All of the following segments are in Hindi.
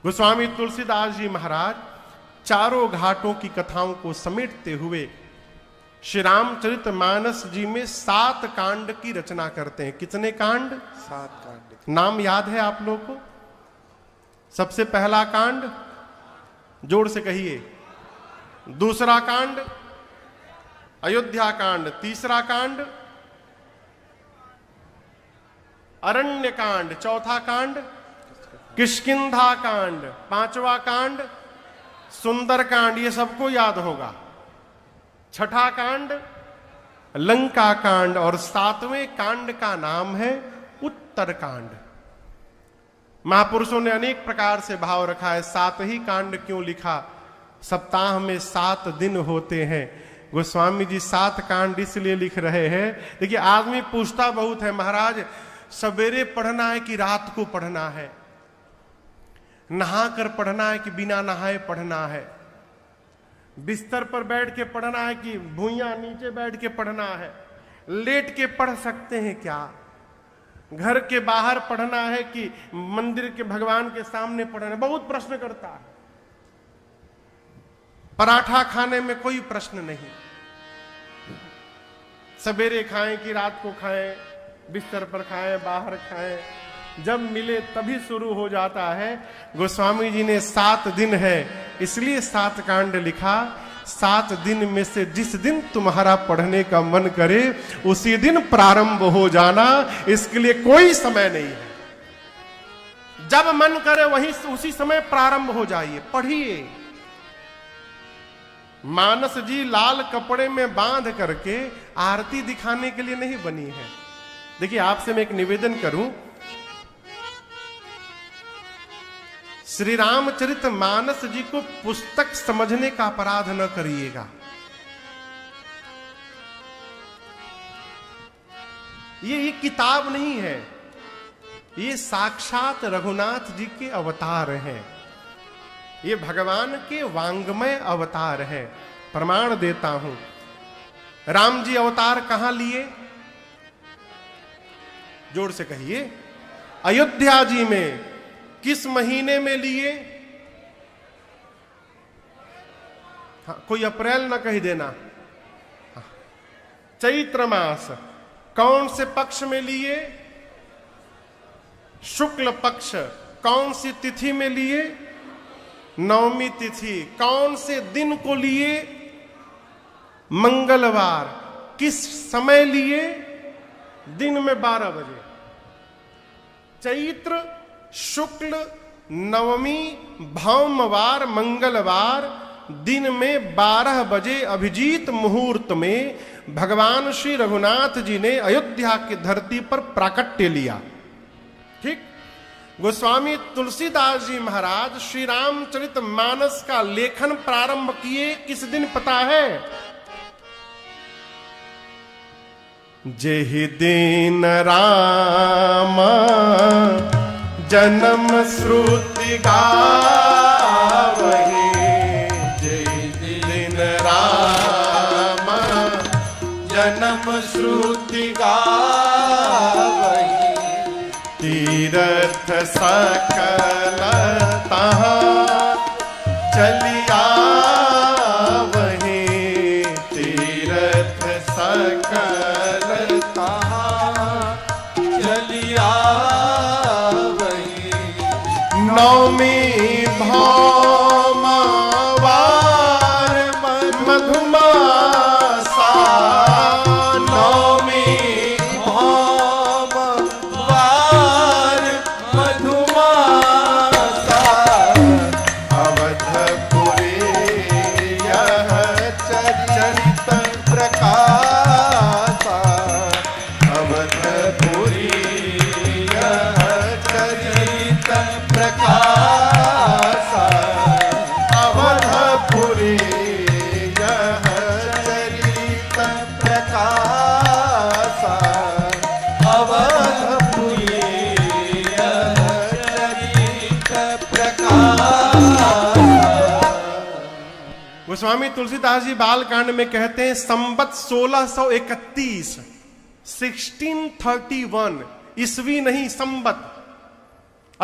गोस्वामी तुलसीदास जी महाराज चारों घाटों की कथाओं को समेटते हुए श्री रामचरितमानस जी में 7 कांड की रचना करते हैं। कितने कांड? 7 कांड। नाम याद है आप लोग को? सबसे पहला कांड जोर से कहिए। दूसरा कांड अयोध्या कांड। तीसरा कांड अरण्य कांड। चौथा कांड किष्किंधा कांड। पांचवा कांड सुंदर कांड। ये सबको याद होगा। छठा कांड लंका कांड और 7वें कांड का नाम है उत्तर कांड। महापुरुषों ने अनेक प्रकार से भाव रखा है। 7 ही कांड क्यों लिखा? सप्ताह में 7 दिन होते हैं। गोस्वामी जी 7 कांड इसलिए लिख रहे हैं। देखिए आदमी पूछता बहुत है, महाराज सवेरे पढ़ना है कि रात को पढ़ना है, नहा कर पढ़ना है कि बिना नहाए पढ़ना है, बिस्तर पर बैठ के पढ़ना है कि भुइयां नीचे बैठ के पढ़ना है, लेट के पढ़ सकते हैं क्या, घर के बाहर पढ़ना है कि मंदिर के भगवान के सामने पढ़ना है? बहुत प्रश्न करता है। पराठा खाने में कोई प्रश्न नहीं, सवेरे खाएं कि रात को खाएं, बिस्तर पर खाएं बाहर खाएं, जब मिले तभी शुरू हो जाता है। गोस्वामी जी ने 7 दिन है इसलिए 7 कांड लिखा। 7 दिन में से जिस दिन तुम्हारा पढ़ने का मन करे उसी दिन प्रारंभ हो जाना, इसके लिए कोई समय नहीं है। जब मन करे वहीं उसी समय प्रारंभ हो जाइए, पढ़िए। मानस जी लाल कपड़े में बांध करके आरती दिखाने के लिए नहीं बनी है। देखिए आपसे मैं एक निवेदन करूं, श्री रामचरितमानस जी को पुस्तक समझने का अपराध न करिएगा। ये किताब नहीं है, ये साक्षात रघुनाथ जी के अवतार हैं। ये भगवान के वांग्मय अवतार हैं। प्रमाण देता हूं। राम जी अवतार कहां लिए? जोर से कहिए। अयोध्या जी में। किस महीने में लिए? हाँ, कोई अप्रैल ना कही देना। हाँ, चैत्र मास। कौन से पक्ष में लिए? शुक्ल पक्ष। कौन सी तिथि में लिए? नवमी तिथि। कौन से दिन को लिए? मंगलवार। किस समय लिए? दिन में 12 बजे। चैत्र शुक्ल नवमी भौमवार मंगलवार दिन में 12 बजे अभिजीत मुहूर्त में भगवान श्री रघुनाथ जी ने अयोध्या की धरती पर प्राकट्य लिया। ठीक। गोस्वामी तुलसीदास जी महाराज श्री रामचरितमानस का लेखन प्रारंभ किए किस दिन पता है? जेहि दिन राम जन्म श्रुति गावहि, जेहि दिन राम जन्म श्रुति गावहि, तीर्थ सकल तहाँ चलिया वही, तीर्थ सकल तहाँ चलिया वही, नवमी भौमवार मधुमासा, नवमी भौमवार मधुमासा, अवधपुरी यह चरित प्रकाशा, अवधपुरी यह चरित प्रकाशा, अवधपुरी यह चरित प्रकाशा, अवधपुरी यह चरित प्रकाशा। गोस्वामी तुलसीदास जी बालकांड में कहते हैं संवत 1631 1631 ईस्वी नहीं संवत।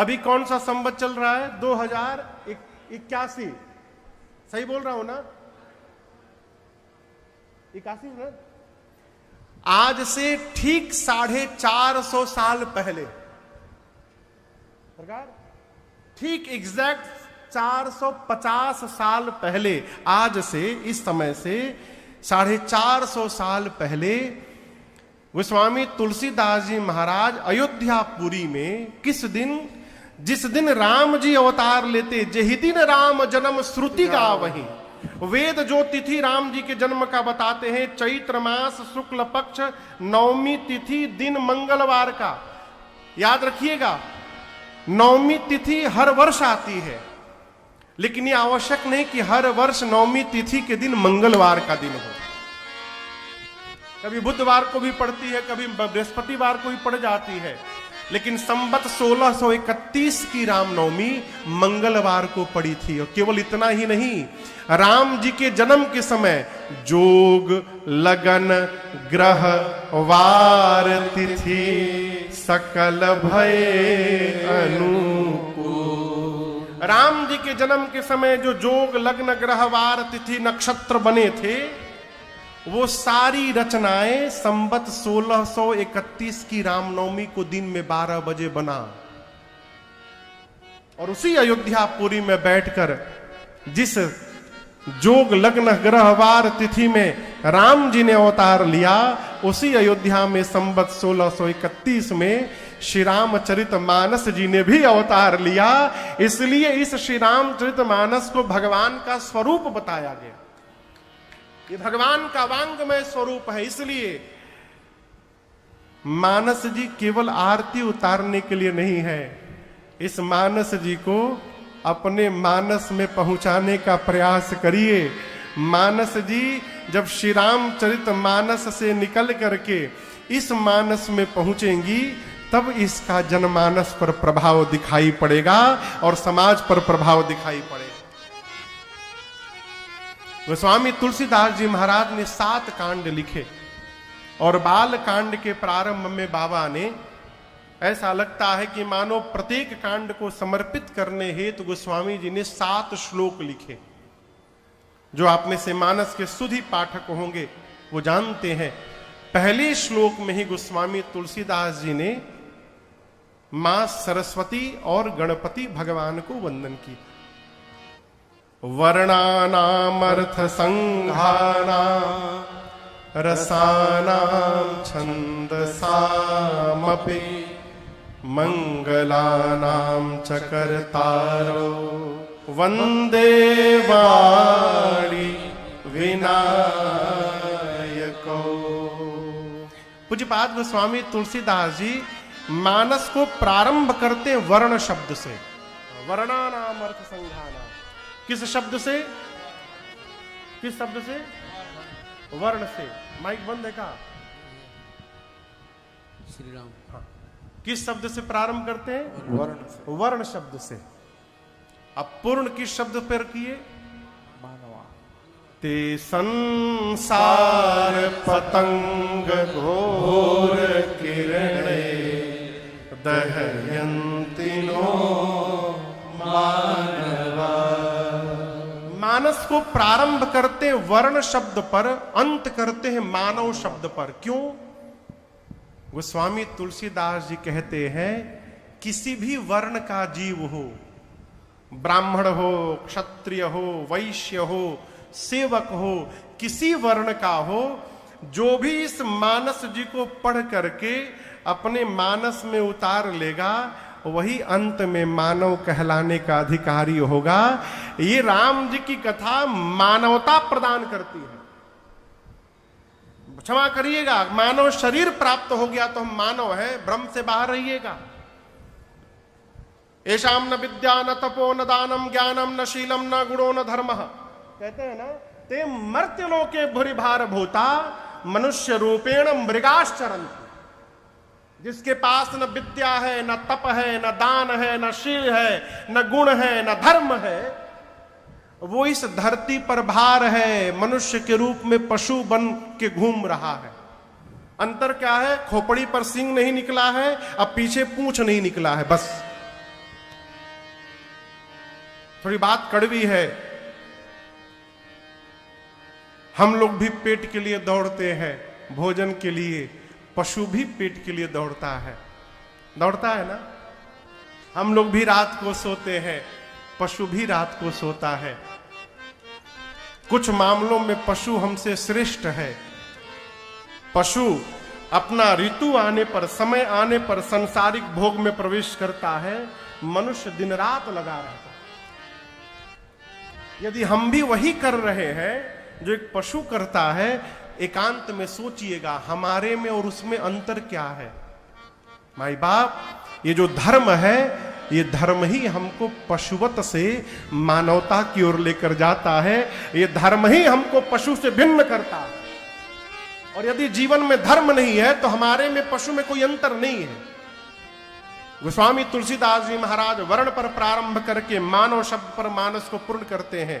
अभी कौन सा संवत चल रहा है? 2081। सही बोल रहा हूं ना? 81 ना? आज से ठीक 450 साल पहले, सरकार ठीक एग्जैक्ट 450 साल पहले, आज से इस समय से 450 साल पहले गोस्वामी तुलसीदास जी महाराज अयोध्यापुरी में किस दिन, जिस दिन राम जी अवतार लेते, जही दिन राम जन्म श्रुति गावहीं। वेद जो तिथि राम जी के जन्म का बताते हैं, चैत्र मास शुक्ल पक्ष नवमी तिथि दिन मंगलवार का। याद रखिएगा, नवमी तिथि हर वर्ष आती है, लेकिन यह आवश्यक नहीं कि हर वर्ष नवमी तिथि के दिन मंगलवार का दिन हो। कभी बुधवार को भी पड़ती है, कभी बृहस्पतिवार को भी पड़ जाती है, लेकिन संवत 1631 की रामनवमी मंगलवार को पड़ी थी। और केवल इतना ही नहीं, राम जी के जन्म के समय जोग लगन ग्रह वार तिथि सकल भय अनुकूल। राम जी के जन्म के समय जो जोग लग्न ग्रह वार तिथि नक्षत्र बने थे, वो सारी रचनाएं संवत 1631 की रामनवमी को दिन में 12 बजे बना। और उसी अयोध्यापुरी में बैठकर जिस जोग लग्न ग्रहवार तिथि में राम जी ने अवतार लिया, उसी अयोध्या में संवत 1631 में श्री रामचरित मानस जी ने भी अवतार लिया। इसलिए इस श्री रामचरित मानस को भगवान का स्वरूप बताया गया। ये भगवान का वांगमय स्वरूप है। इसलिए मानस जी केवल आरती उतारने के लिए नहीं है, इस मानस जी को अपने मानस में पहुंचाने का प्रयास करिए। मानस जी जब श्री रामचरित मानस से निकल करके इस मानस में पहुंचेंगी, तब इसका जनमानस पर प्रभाव दिखाई पड़ेगा और समाज पर प्रभाव दिखाई पड़ेगा। गोस्वामी तुलसीदास जी महाराज ने 7 कांड लिखे और बाल कांड के प्रारंभ में बाबा ने, ऐसा लगता है कि मानो प्रत्येक कांड को समर्पित करने हेतु गोस्वामी जी ने 7 श्लोक लिखे। जो आप में से मानस के सुधी पाठक होंगे वो जानते हैं, पहले श्लोक में ही गोस्वामी तुलसीदास जी ने मां सरस्वती और गणपति भगवान को वंदन की। वर्णानामर्थ संघानां रसानां छन्दसामपि मंगलानां च कर्तारो वंदे वाणी विनायको। पूज्यपाद गोस्वामी तुलसीदास जी मानस को प्रारंभ करते वर्ण शब्द से। वर्णानाम अर्थ संघानाम, किस शब्द से? किस शब्द से? वर्ण से। माइक बंद है कहा? श्री राम। हाँ, किस शब्द से प्रारंभ करते हैं? वर्ण से। वर्ण शब्द से। अब पूर्ण किस शब्द पर किए? मानवा। ते संसार पतंग घोर किरणे दहयन्ति नो मानवा। मानस को प्रारंभ करते वर्ण शब्द पर, अंत करते हैं मानव शब्द पर। क्यों? गोस्वामी तुलसीदास जी कहते हैं, किसी भी वर्ण का जीव हो, ब्राह्मण हो, क्षत्रिय हो, वैश्य हो, सेवक हो, किसी वर्ण का हो, जो भी इस मानस जी को पढ़ करके अपने मानस में उतार लेगा, वही अंत में मानव कहलाने का अधिकारी होगा। ये राम जी की कथा मानवता प्रदान करती है। क्षमा करिएगा, मानव शरीर प्राप्त हो गया तो हम मानव हैं, भ्रम से बाहर रहिएगा। एशाम न विद्या न तपो न दानम ज्ञानम न शीलम न गुणो न धर्म। कहते हैं ना, ते मर्त्य लोके भूरि भार भूता मनुष्य रूपेण मृगाश्चरन्। जिसके पास न विद्या है, न तप है, न दान है, न शील है, न गुण है, न धर्म है, वो इस धरती पर भार है, मनुष्य के रूप में पशु बन के घूम रहा है। अंतर क्या है? खोपड़ी पर सींग नहीं निकला है, अब पीछे पूंछ नहीं निकला है, बस थोड़ी बात कड़वी है, हम लोग भी पेट के लिए दौड़ते हैं, भोजन के लिए। पशु भी पेट के लिए दौड़ता है ना। हम लोग भी रात को सोते हैं, पशु भी रात को सोता है। कुछ मामलों में पशु हमसे श्रेष्ठ है। पशु अपना ऋतु आने पर, समय आने पर सांसारिक भोग में प्रवेश करता है, मनुष्य दिन रात लगा रहता है। यदि हम भी वही कर रहे हैं जो एक पशु करता है, एकांत में सोचिएगा हमारे में और उसमें अंतर क्या है। माई बाप, ये जो धर्म है, ये धर्म ही हमको पशुवत से मानवता की ओर लेकर जाता है। ये धर्म ही हमको पशु से भिन्न करता है। और यदि जीवन में धर्म नहीं है तो हमारे में पशु में कोई अंतर नहीं है। गोस्वामी तुलसीदास जी महाराज वर्ण पर प्रारंभ करके मानव शब्द पर मानस को पूर्ण करते हैं।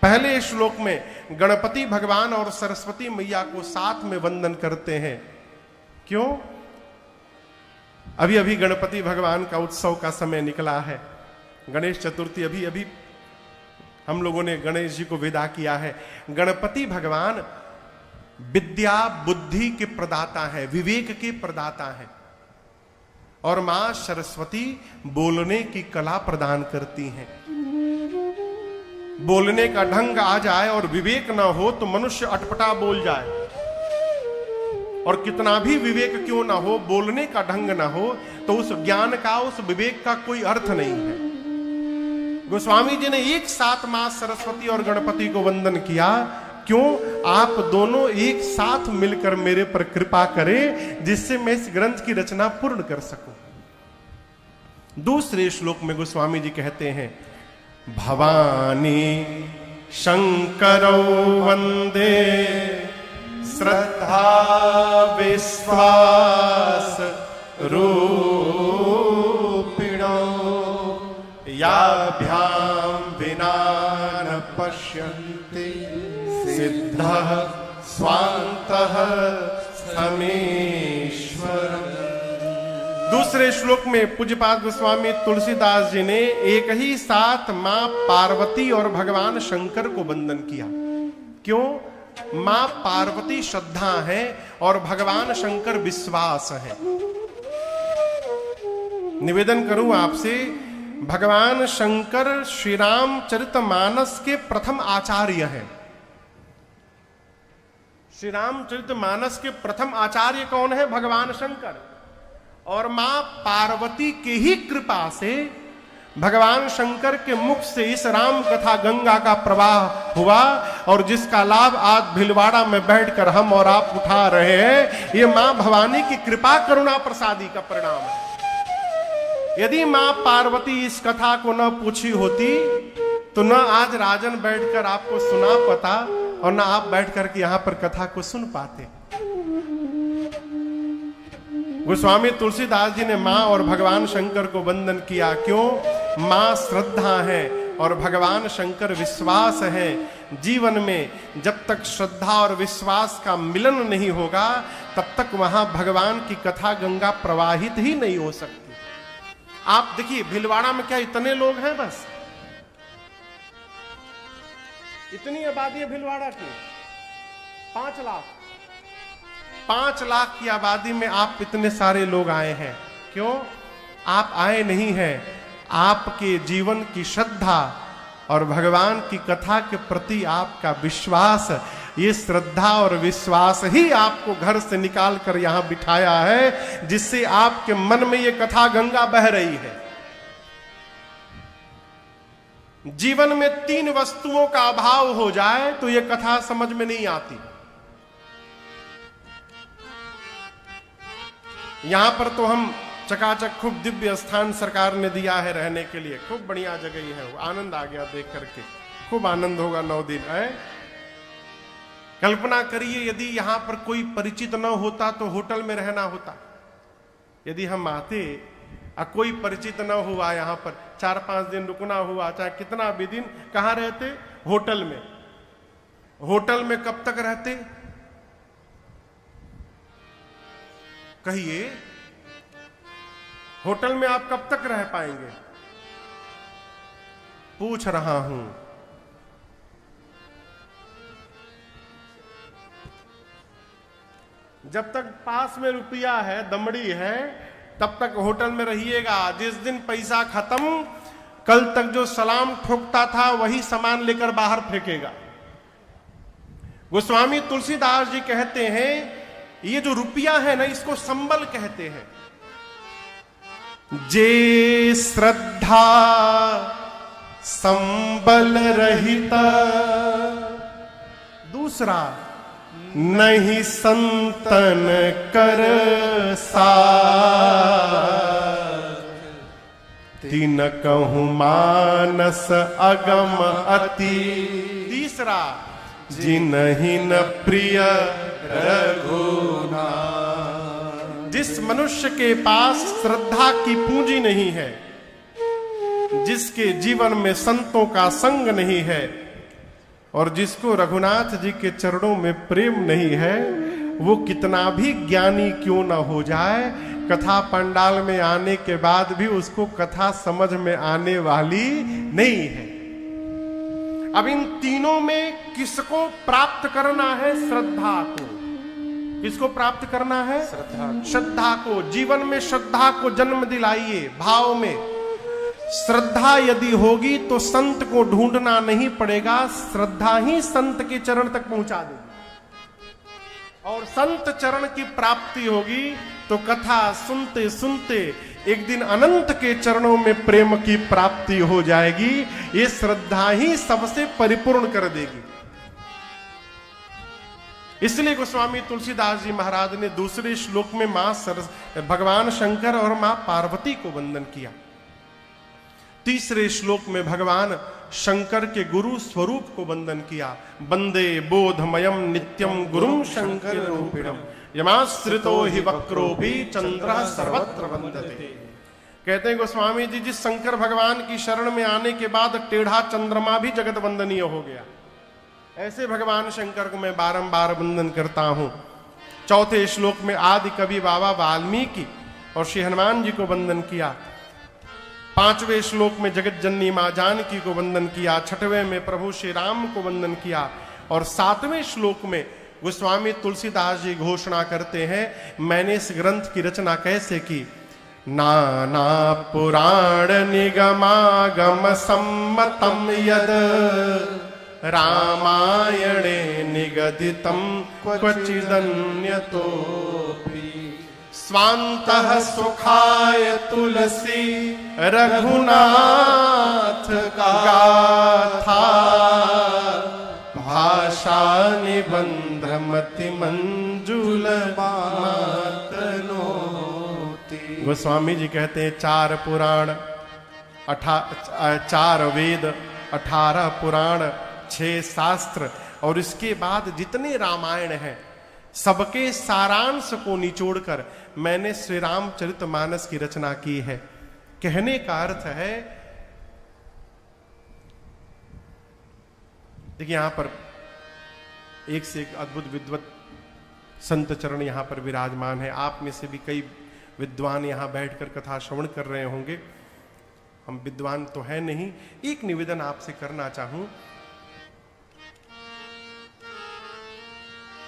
पहले श्लोक में गणपति भगवान और सरस्वती मैया को साथ में वंदन करते हैं। क्यों? अभी अभी गणपति भगवान का उत्सव का समय निकला है। गणेश चतुर्थी अभी हम लोगों ने गणेश जी को विदा किया है। गणपति भगवान विद्या बुद्धि के प्रदाता है, विवेक के प्रदाता है। और मां सरस्वती बोलने की कला प्रदान करती हैं। बोलने का ढंग आ जाए और विवेक ना हो तो मनुष्य अटपटा बोल जाए। और कितना भी विवेक क्यों ना हो, बोलने का ढंग ना हो तो उस ज्ञान का, उस विवेक का कोई अर्थ नहीं है। गोस्वामी जी ने एक साथ मां सरस्वती और गणपति को वंदन किया। क्यों? आप दोनों एक साथ मिलकर मेरे पर कृपा करें, जिससे मैं इस ग्रंथ की रचना पूर्ण कर सकूं। दूसरे श्लोक में गोस्वामी जी कहते हैं, भवानी शंकरौ वंदे श्रद्धा विश्वास रूपिणो याभ्याम विना न पश्यन्ति सिद्धः स्वान्तः समीश्वर। दूसरे श्लोक में पूज्यपाद गोस्वामी तुलसीदास जी ने एक ही साथ मां पार्वती और भगवान शंकर को वंदन किया। क्यों? मां पार्वती श्रद्धा है और भगवान शंकर विश्वास है। निवेदन करूं आपसे, भगवान शंकर श्री रामचरितमानस के प्रथम आचार्य हैं। श्री रामचरितमानस के प्रथम आचार्य कौन है? भगवान शंकर। और मां पार्वती के ही कृपा से भगवान शंकर के मुख से इस राम कथा गंगा का प्रवाह हुआ, और जिसका लाभ आज भिलवाड़ा में बैठकर हम और आप उठा रहे हैं, ये मां भवानी की कृपा करुणा प्रसादी का परिणाम है। यदि मां पार्वती इस कथा को न पूछी होती तो न आज राजन बैठकर आपको सुना पाता और न आप बैठकर के यहां पर कथा को सुन पाते। गोस्वामी तुलसीदास जी ने मां और भगवान शंकर को वंदन किया। क्यों? मां श्रद्धा है और भगवान शंकर विश्वास है। जीवन में जब तक श्रद्धा और विश्वास का मिलन नहीं होगा, तब तक वहां भगवान की कथा गंगा प्रवाहित ही नहीं हो सकती। आप देखिए, भिलवाड़ा में क्या इतने लोग हैं? बस इतनी आबादी है भिलवाड़ा की, 5 लाख। 5 लाख की आबादी में आप इतने सारे लोग आए हैं। क्यों? आप आए नहीं हैं, आपके जीवन की श्रद्धा और भगवान की कथा के प्रति आपका विश्वास, ये श्रद्धा और विश्वास ही आपको घर से निकाल कर यहां बिठाया है, जिससे आपके मन में ये कथा गंगा बह रही है। जीवन में 3 वस्तुओं का अभाव हो जाए तो ये कथा समझ में नहीं आती। यहां पर तो हम चकाचक खूब दिव्य स्थान सरकार ने दिया है रहने के लिए, खूब बढ़िया जगह है। वो आनंद आ गया देख करके, खूब आनंद होगा 9 दिन है। कल्पना करिए, यदि यहां पर कोई परिचित न होता तो होटल में रहना होता। यदि हम आते और कोई परिचित न हुआ, यहां पर 4-5 दिन रुकना हुआ, चाहे कितना भी दिन, कहां रहते? होटल में। होटल में कब तक रहते? कहिए, होटल में आप कब तक रह पाएंगे? पूछ रहा हूं। जब तक पास में रुपया है, दमड़ी है, तब तक होटल में रहिएगा। जिस दिन पैसा खत्म, कल तक जो सलाम ठोकता था वही सामान लेकर बाहर फेंकेगा। गोस्वामी तुलसीदास जी कहते हैं ये जो रुपया है ना, इसको संबल कहते हैं। जे श्रद्धा संबल रहिता, दूसरा नहीं संतन कर साथ, तीन कहूं मानस अगम अति, तीसरा जिनहि न प्रिय रघुनाथ। जिस मनुष्य के पास श्रद्धा की पूंजी नहीं है, जिसके जीवन में संतों का संग नहीं है, और जिसको रघुनाथ जी के चरणों में प्रेम नहीं है, वो कितना भी ज्ञानी क्यों न हो जाए, कथा पंडाल में आने के बाद भी उसको कथा समझ में आने वाली नहीं है। अब इन तीनों में किसको प्राप्त करना है? श्रद्धा को। किसको प्राप्त करना है? श्रद्धा को। जीवन में श्रद्धा को जन्म दिलाइए। भाव में श्रद्धा यदि होगी तो संत को ढूंढना नहीं पड़ेगा, श्रद्धा ही संत के चरण तक पहुंचा देगी। और संत चरण की प्राप्ति होगी तो कथा सुनते सुनते एक दिन अनंत के चरणों में प्रेम की प्राप्ति हो जाएगी। ये श्रद्धा ही सबसे परिपूर्ण कर देगी। इसलिए गोस्वामी तुलसीदास जी महाराज ने दूसरे श्लोक में भगवान शंकर और मां पार्वती को वंदन किया। तीसरे श्लोक में भगवान शंकर के गुरु स्वरूप को वंदन किया। वंदे बोधमयम नित्यम गुरुम शंकर रूपिणम यमाश्रितो हि वक्रोपि चंद्रः सर्वत्र वंदते। कहते हैं गोस्वामी जी, जिस शंकर भगवान की शरण में आने के बाद टेढ़ा चंद्रमा भी जगत वंदनीय हो गया, ऐसे भगवान शंकर को मैं बारंबार वंदन करता हूं। चौथे श्लोक में आदि कवि बाबा वाल्मीकि और श्री हनुमान जी को वंदन किया। पांचवें श्लोक में जगत जननी मां जानकी को वंदन किया। छठवें में प्रभु श्री राम को वंदन किया। और सातवें श्लोक में गोस्वामी तुलसीदास जी घोषणा करते हैं, मैंने इस ग्रंथ की रचना कैसे की। नाना पुराण निगमागम सम्मतम यद रामायणे निगदितम क्वचिदन्यतोपि स्वान्तः सुखाय तुलसी रघुनाथ गाथा भाषा निबंध मति मंजुल मातनोति। गोस्वामी जी कहते हैं 4 पुराण, 4 वेद, 18 पुराण, 6 शास्त्र और इसके बाद जितने रामायण हैं सबके सारांश को निचोड़कर मैंने श्री रामचरितमानस की रचना की है। कहने का अर्थ है, देखिए यहां पर एक से एक अद्भुत विद्वत संत चरण यहां पर विराजमान है। आप में से भी कई विद्वान यहां बैठकर कथा श्रवण कर रहे होंगे। हम विद्वान तो है नहीं। एक निवेदन आपसे करना चाहूं,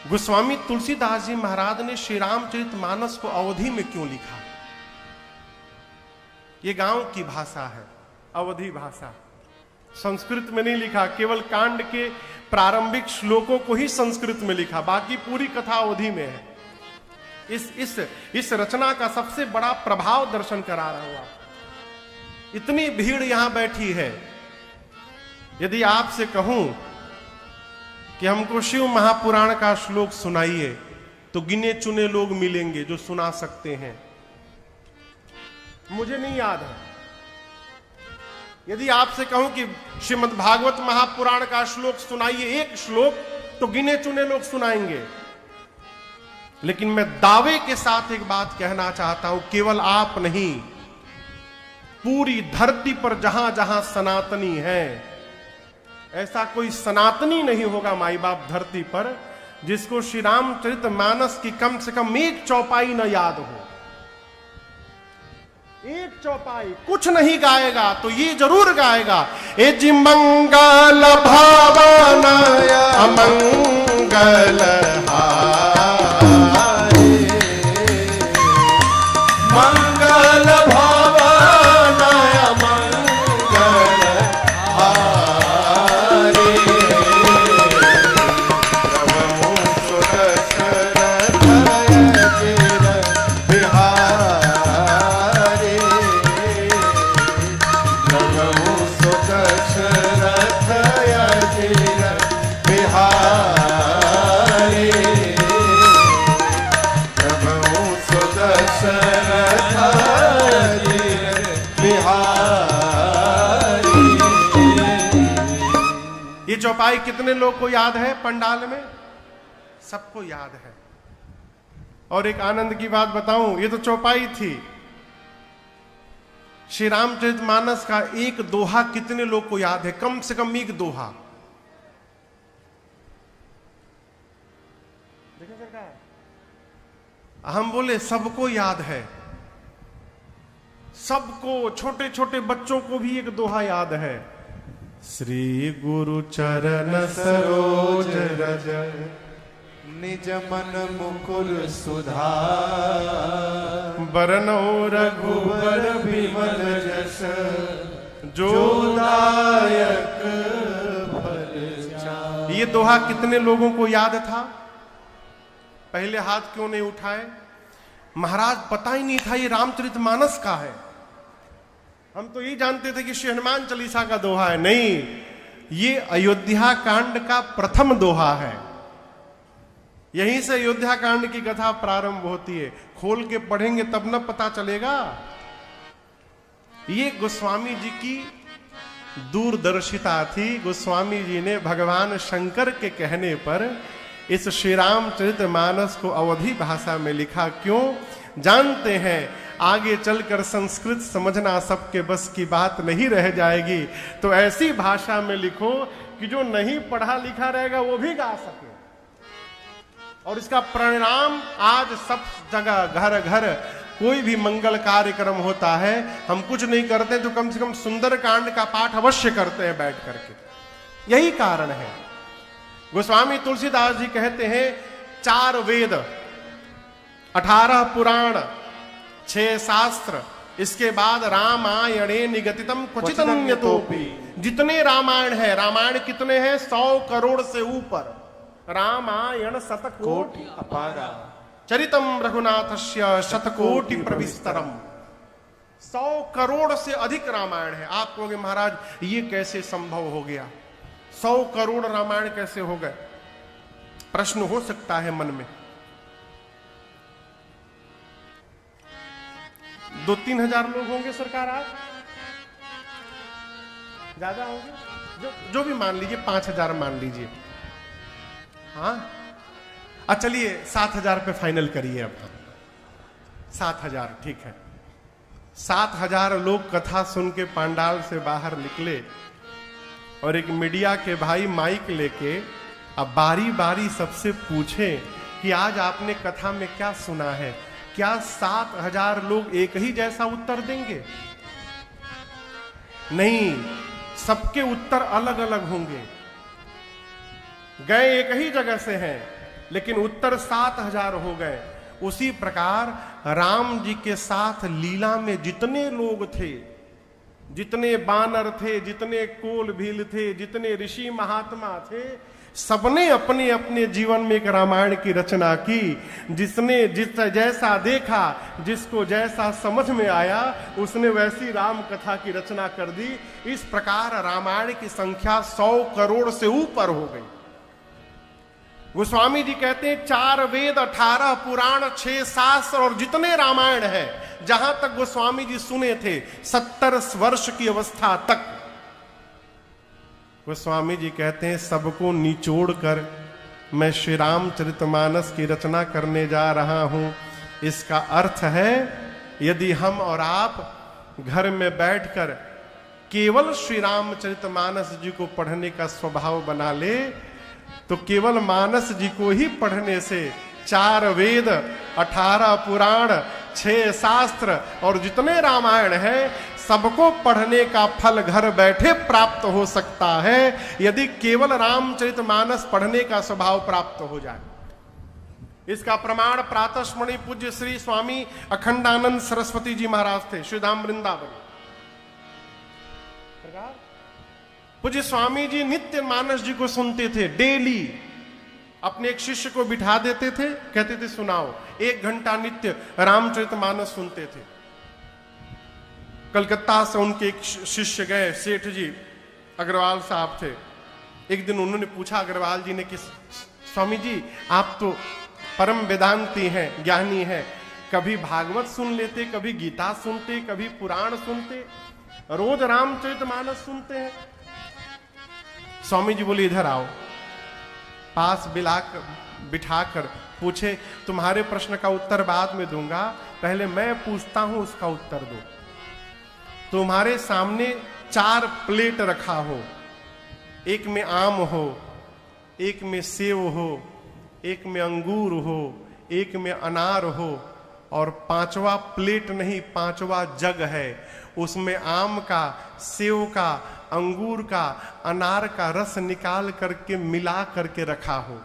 गोस्वामी तुलसीदास जी महाराज ने श्री रामचरितमानस को अवधि में क्यों लिखा? ये गांव की भाषा है, अवधि भाषा। संस्कृत में नहीं लिखा, केवल कांड के प्रारंभिक श्लोकों को ही संस्कृत में लिखा, बाकी पूरी कथा अवधि में है। इस रचना का सबसे बड़ा प्रभाव दर्शन करा रहा हूं। इतनी भीड़ यहां बैठी है, यदि आपसे कहूं कि हमको शिव महापुराण का श्लोक सुनाइए तो गिने चुने लोग मिलेंगे जो सुना सकते हैं। मुझे नहीं याद है। यदि आपसे कहूं कि श्रीमद् भागवत महापुराण का श्लोक सुनाइए, एक श्लोक, तो गिने चुने लोग सुनाएंगे। लेकिन मैं दावे के साथ एक बात कहना चाहता हूं, केवल आप नहीं, पूरी धरती पर जहां जहां सनातनी है, ऐसा कोई सनातनी नहीं होगा माई बाप धरती पर जिसको श्री रामचरितमानस की कम से कम एक चौपाई न याद हो। एक चौपाई कुछ नहीं गाएगा तो ये जरूर गाएगा, ए जी मंगल भावनाय अमंगल हारे, मंगल भावनाय अमंगल हारे, प्रभु सुदशरथ अजिर बिहारी, प्रभु सुदशरथ अजिर बिहारी, प्रभु सुदशरथ अजिर बिहारी। ये चौपाई कितने लोग को याद है पंडाल में? सबको याद है। और एक आनंद की बात बताऊं, ये तो चौपाई थी, श्री रामचरितमानस का एक दोहा कितने लोग को याद है? कम से कम एक दोहा। हम बोले सबको याद है, सबको, छोटे छोटे बच्चों को भी एक दोहा याद है। श्री गुरु चरण सरोज रज निज मन मुकुर सुधार, बरनौ रघुबर विमल जस जो दायक फल चार। ये दोहा कितने लोगों को याद था? पहले हाथ क्यों नहीं उठाए? महाराज पता ही नहीं था ये रामचरितमानस का है। हम तो ये जानते थे कि श्री हनुमान चालीसा का दोहा है। नहीं, ये अयोध्या कांड का प्रथम दोहा है। यहीं से अयोध्या कांड की कथा प्रारंभ होती है। खोल के पढ़ेंगे तब न पता चलेगा। ये गोस्वामी जी की दूरदर्शिता थी। गोस्वामी जी ने भगवान शंकर के कहने पर इस श्री रामचरितमानस को अवधी भाषा में लिखा। क्यों? जानते हैं आगे चलकर संस्कृत समझना सबके बस की बात नहीं रह जाएगी, तो ऐसी भाषा में लिखो कि जो नहीं पढ़ा लिखा रहेगा वो भी गा सके। और इसका परिणाम आज सब जगह, घर घर कोई भी मंगल कार्यक्रम होता है, हम कुछ नहीं करते तो कम से कम सुंदर कांड का पाठ अवश्य करते हैं बैठ करके। यही कारण है। गोस्वामी तुलसीदास जी कहते हैं 4 वेद, 18 पुराण, 6 शास्त्र, इसके बाद रामायणे निगतितम क्वचिदन्यतोपि। जितने रामायण है, रामायण कितने हैं? 100 करोड़ से ऊपर। रामायण शतकोटि अपारा, चरितम रघुनाथस्य शतकोटि प्रविस्तरम। 100 करोड़ से अधिक रामायण है। आप कहोगे महाराज ये कैसे संभव हो गया? 100 करोड़ रामायण कैसे हो गए? प्रश्न हो सकता है मन में। 2-3 हजार लोग होंगे सरकार आज, ज्यादा होंगे, जो भी मान लीजिए, 5000 मान लीजिए। हाँ, चलिए 7000 पे फाइनल करिए। अब 7000 ठीक है। 7000 लोग कथा सुन के पंडाल से बाहर निकले और एक मीडिया के भाई माइक लेके अब बारी बारी सबसे पूछे कि आज आपने कथा में क्या सुना है। क्या 7000 लोग एक ही जैसा उत्तर देंगे? नहीं, सबके उत्तर अलग अलग होंगे। गए एक ही जगह से हैं, लेकिन उत्तर 7000 हो गए। उसी प्रकार राम जी के साथ लीला में जितने लोग थे, जितने बानर थे, जितने कोल भील थे, जितने ऋषि महात्मा थे, सबने अपने अपने जीवन में एक रामायण की रचना की। जिसने जैसा देखा, जिसको जैसा समझ में आया, उसने वैसी राम कथा की रचना कर दी। इस प्रकार रामायण की संख्या 100 करोड़ से ऊपर हो गई। गोस्वामी जी कहते हैं 4 वेद, 18 पुराण, 6 शास्त्र और जितने रामायण है, जहां तक गोस्वामी जी सुने थे 70 वर्ष की अवस्था तक, गोस्वामी जी कहते हैं सबको निचोड़ कर मैं श्री रामचरितमानस की रचना करने जा रहा हूं। इसका अर्थ है यदि हम और आप घर में बैठकर केवल श्री रामचरितमानस जी को पढ़ने का स्वभाव बना ले तो केवल मानस जी को ही पढ़ने से 4 वेद, 18 पुराण, 6 शास्त्र और जितने रामायण है सबको पढ़ने का फल घर बैठे प्राप्त हो सकता है यदि केवल रामचरितमानस पढ़ने का स्वभाव प्राप्त हो जाए। इसका प्रमाण प्रातस्मरणीय पूज्य श्री स्वामी अखंडानंद सरस्वती जी महाराज थे, श्रीधाम वृंदावन। पूज्य स्वामी जी नित्य मानस जी को सुनते थे, डेली अपने एक शिष्य को बिठा देते थे, कहते थे सुनाओ, 1 घंटा नित्य रामचरितमानस सुनते थे। कलकत्ता से उनके एक शिष्य गए, सेठ जी अग्रवाल साहब थे। एक दिन उन्होंने पूछा अग्रवाल जी ने कि स्वामी जी आप तो परम वेदांती हैं, ज्ञानी हैं, कभी भागवत सुन लेते, कभी गीता सुनते, कभी पुराण सुनते, रोज रामचरितमानस सुनते हैं। स्वामी जी बोले इधर आओ, पास बिठाकर पूछे तुम्हारे प्रश्न का उत्तर बाद में दूंगा, पहले मैं पूछता हूं उसका उत्तर दो। तुम्हारे सामने 4 प्लेट रखा हो, एक में आम हो, एक में सेव हो, एक में अंगूर हो, एक में अनार हो, और 5वां प्लेट नहीं 5वां जग है, उसमें आम का, सेव का, अंगूर का, अनार का रस निकाल करके मिला करके रखा हो।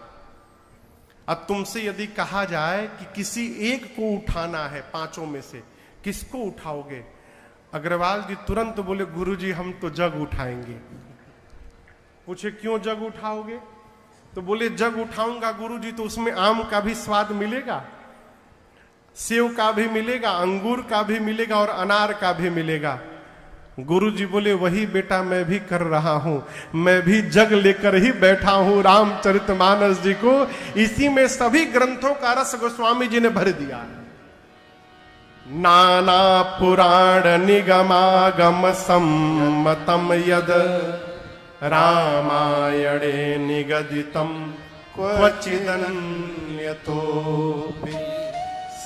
अब तुमसे यदि कहा जाए कि किसी एक को उठाना है 5 में से, किसको उठाओगे? अग्रवाल जी तुरंत बोले गुरुजी हम तो जग उठाएंगे। पूछे क्यों जग उठाओगे? तो बोले जग उठाऊंगा गुरुजी तो उसमें आम का भी स्वाद मिलेगा, सेव का भी मिलेगा, अंगूर का भी मिलेगा और अनार का भी मिलेगा। गुरुजी बोले वही बेटा मैं भी कर रहा हूं, मैं भी जग लेकर ही बैठा हूं रामचरितमानस जी को, इसी में सभी ग्रंथों का रस गोस्वामी जी ने भर दिया है। नाना पुराण निगमागम सम्मतम यद रामायणे निगदितम क्वचिदन्यतो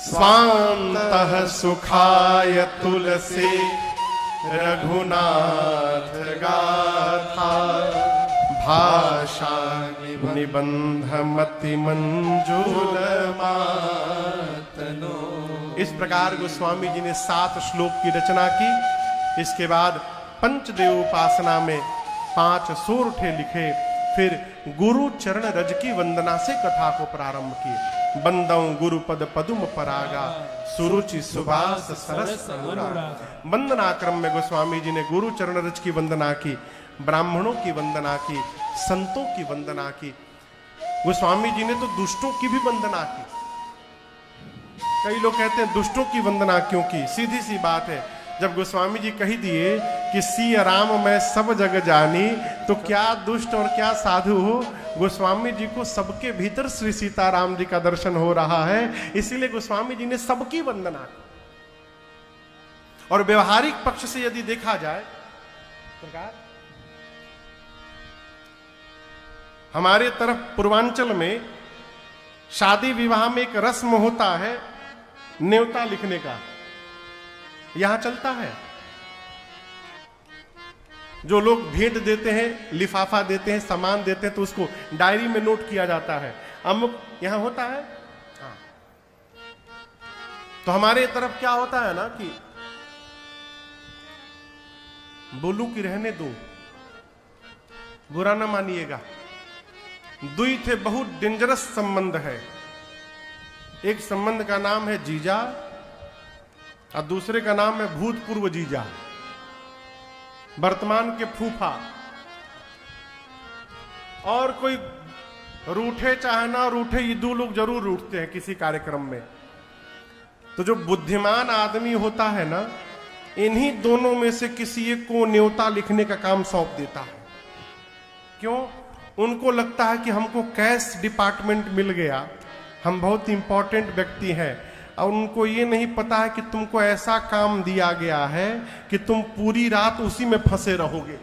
स्वान्तः सुखाय तुलसी रघुनाथ गाथा भाषा निबंध मति मंजूल मातनो। इस प्रकार गोस्वामी जी ने 7 श्लोक की रचना की। इसके बाद पंचदेव उपासना में 5 सोरठे लिखे, फिर गुरु चरण रज की वंदना से कथा को प्रारंभ किए। बंदौ गुरुपद पदुम परागा सुरुचि सुभाष सरस अनुरागा। वंदना क्रम में गोस्वामी जी ने गुरु चरण रज की वंदना की, ब्राह्मणों की वंदना की, संतों की वंदना की। गोस्वामी जी ने तो दुष्टों की भी वंदना की। कई लोग कहते हैं दुष्टों की वंदना क्यों की? सीधी सी बात है, जब गोस्वामी जी कही दिए कि सिया राम मैं सब जग जानी, तो क्या दुष्ट और क्या साधु हो? गोस्वामी जी को सबके भीतर श्री सीताराम जी का दर्शन हो रहा है, इसीलिए गोस्वामी जी ने सबकी वंदना की। और व्यवहारिक पक्ष से यदि देखा जाए प्रकार, हमारे तरफ पूर्वांचल में शादी विवाह में एक रस्म होता है न्योता लिखने का, यहां चलता है। जो लोग भेंट देते हैं, लिफाफा देते हैं, सामान देते हैं, तो उसको डायरी में नोट किया जाता है, अमुक यहां होता है। हाँ। तो हमारे तरफ क्या होता है ना कि बोलू कि रहने दो, बुरा ना मानिएगा, दुई थे बहुत डेंजरस संबंध है। एक संबंध का नाम है जीजा और दूसरे का नाम है भूतपूर्व जीजा, वर्तमान के फूफा। और कोई रूठे चाहे ना रूठे, ये 2 लोग जरूर रूठते हैं किसी कार्यक्रम में। तो जो बुद्धिमान आदमी होता है ना, इन्हीं दोनों में से किसी एक को न्योता लिखने का काम सौंप देता है। क्यों? उनको लगता है कि हमको कैश डिपार्टमेंट मिल गया, हम बहुत इंपॉर्टेंट व्यक्ति हैं, और उनको ये नहीं पता है कि तुमको ऐसा काम दिया गया है कि तुम पूरी रात उसी में फंसे रहोगे।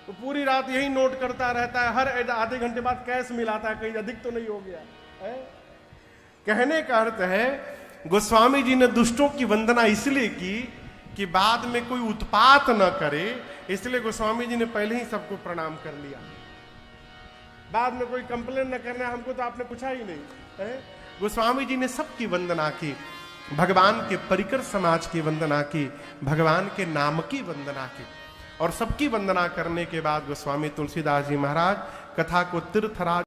तो पूरी रात यही नोट करता रहता है, हर आधे घंटे बाद कैश मिलाता है, कहीं अधिक तो नहीं हो गया है? कहने का अर्थ है गोस्वामी जी ने दुष्टों की वंदना इसलिए की कि बाद में कोई उत्पात न करे, इसलिए गोस्वामी जी ने पहले ही सबको प्रणाम कर लिया। बाद में कोई कंप्लेन न करना, हमको तो आपने पूछा ही नहीं है। गोस्वामी जी ने सबकी वंदना की, भगवान के परिकर समाज की वंदना की, भगवान के नाम की वंदना की। और सबकी वंदना करने के बाद गोस्वामी तुलसीदास जी महाराज कथा को तीर्थराज